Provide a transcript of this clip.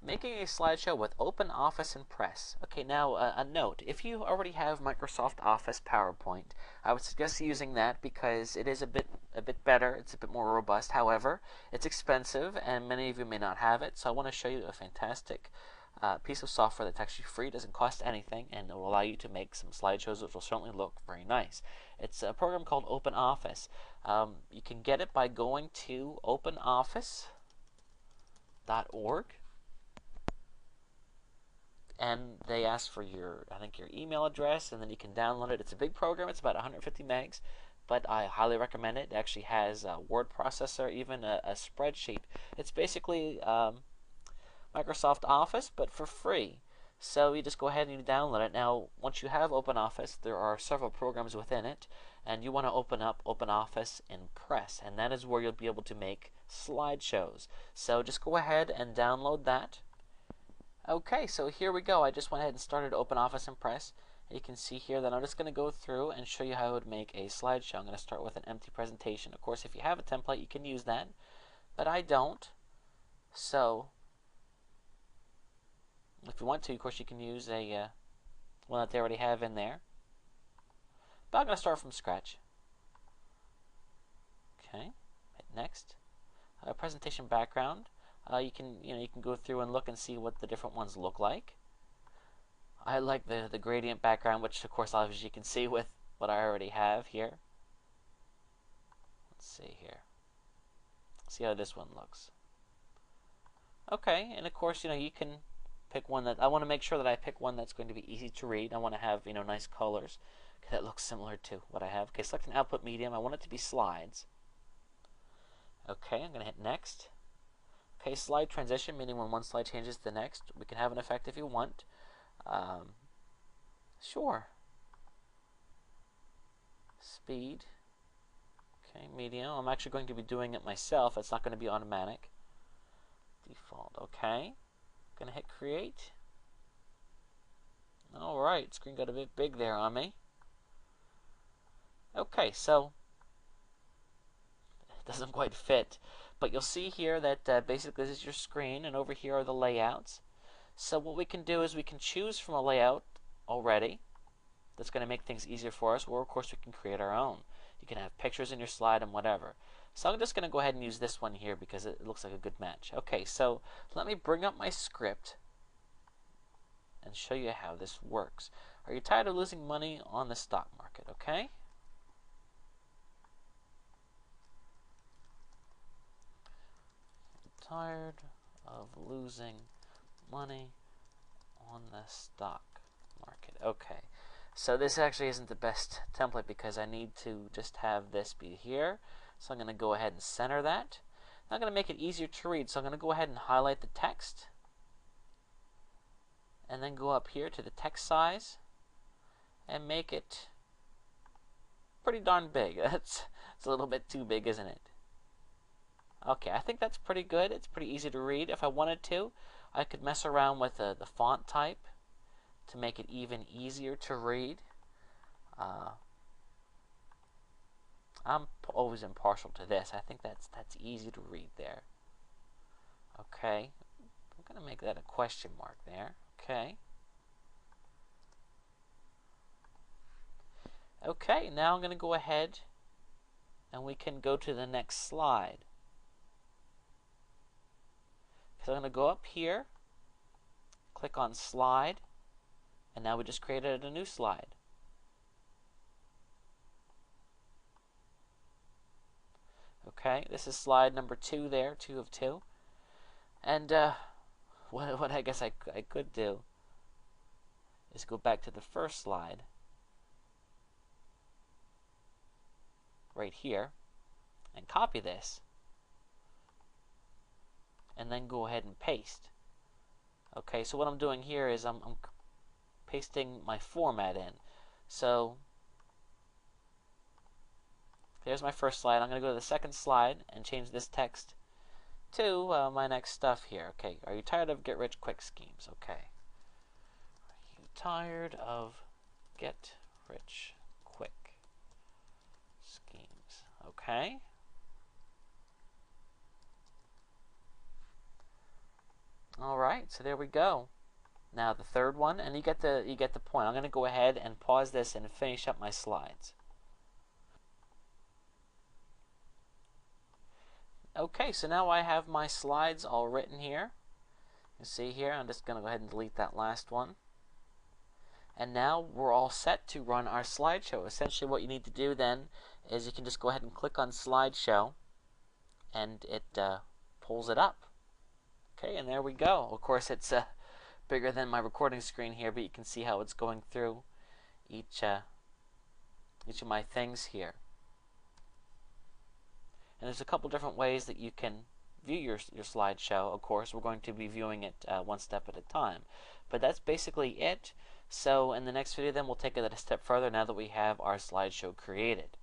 Making a slideshow with OpenOffice and Press. Okay, now a note. If you already have Microsoft Office PowerPoint, I would suggest using that because it is a bit better. It's a bit more robust. However, it's expensive and many of you may not have it. So I want to show you a fantastic piece of software that's actually free, doesn't cost anything, and it will allow you to make some slideshows which will certainly look very nice. It's a program called OpenOffice. You can get it by going to openoffice.org. And they ask for your, I think, your email address, and then you can download it. It's a big program. It's about 150 megs, but I highly recommend it. It actually has a word processor, even a spreadsheet. It's basically Microsoft Office, but for free. So you just go ahead and you download it. Now, once you have OpenOffice, there are several programs within it, and you want to open up OpenOffice in Press, and that is where you'll be able to make slideshows. So just go ahead and download that. Okay, so here we go. I just went ahead and started OpenOffice and Press. You can see here that I'm just going to go through and show you how I would make a slideshow. I'm going to start with an empty presentation. Of course, if you have a template, you can use that, but I don't. So if you want to, of course, you can use a one that they already have in there. But I'm going to start from scratch. Okay, hit next. Presentation background. You can go through and look and see what the different ones look like. I like the gradient background, which of course, as you can see with what I already have here. Let's see here. See how this one looks. Okay, and of course, you can pick one that I want to make sure that I pick one that's going to be easy to read. I want to have nice colors that looks similar to what I have. Okay, select an output medium. I want it to be slides. Okay, I'm going to hit next. Okay, slide transition, meaning when one slide changes to the next. We can have an effect if you want. Sure. Speed. Okay, medium. I'm actually going to be doing it myself. It's not going to be automatic. Default. Okay. I'm going to hit create. Alright, screen got a bit big there on me. Okay, so it doesn't quite fit. But you'll see here that basically this is your screen, and over here are the layouts. So what we can do is we can choose from a layout already that's going to make things easier for us, or of course we can create our own. You can have pictures in your slide and whatever. So I'm just going to go ahead and use this one here because it looks like a good match. Okay, so let me bring up my script and show you how this works. Are you tired of losing money on the stock market? Okay. Tired of losing money on the stock market. Okay, so this actually isn't the best template because I need to just have this be here. So I'm going to go ahead and center that. I'm going to make it easier to read, so I'm going to go ahead and highlight the text and then go up here to the text size and make it pretty darn big. It's a little bit too big, isn't it? Okay, I think that's pretty good. It's pretty easy to read. If I wanted to, I could mess around with the font type to make it even easier to read. I'm always impartial to this. I think that's easy to read there. Okay, I'm going to make that a question mark there. Okay. Okay, now I'm going to go ahead and we can go to the next slide. So I'm going to go up here, click on slide, and now we just created a new slide. Okay, this is slide number 2 there, 2 of 2. And what I guess I could do is go back to the first slide right here and copy this and then go ahead and paste. Okay, so what I'm doing here is I'm pasting my format in. So there's my first slide. I'm going to go to the second slide and change this text to my next stuff here. Okay, are you tired of get-rich-quick schemes? Okay. Are you tired of get-rich-quick schemes? Okay. All right. Alright, so there we go. Now the third one, and you get the point. I'm going to go ahead and pause this and finish up my slides. Okay, so now I have my slides all written here. You see here, I'm just going to go ahead and delete that last one. And now we're all set to run our slideshow. Essentially what you need to do then is you can just go ahead and click on slideshow, and it pulls it up. Okay, and there we go. Of course, it's bigger than my recording screen here, but you can see how it's going through each of my things here. And there's a couple different ways that you can view your slideshow. Of course, we're going to be viewing it one step at a time. But that's basically it. So in the next video then we'll take it a step further now that we have our slideshow created.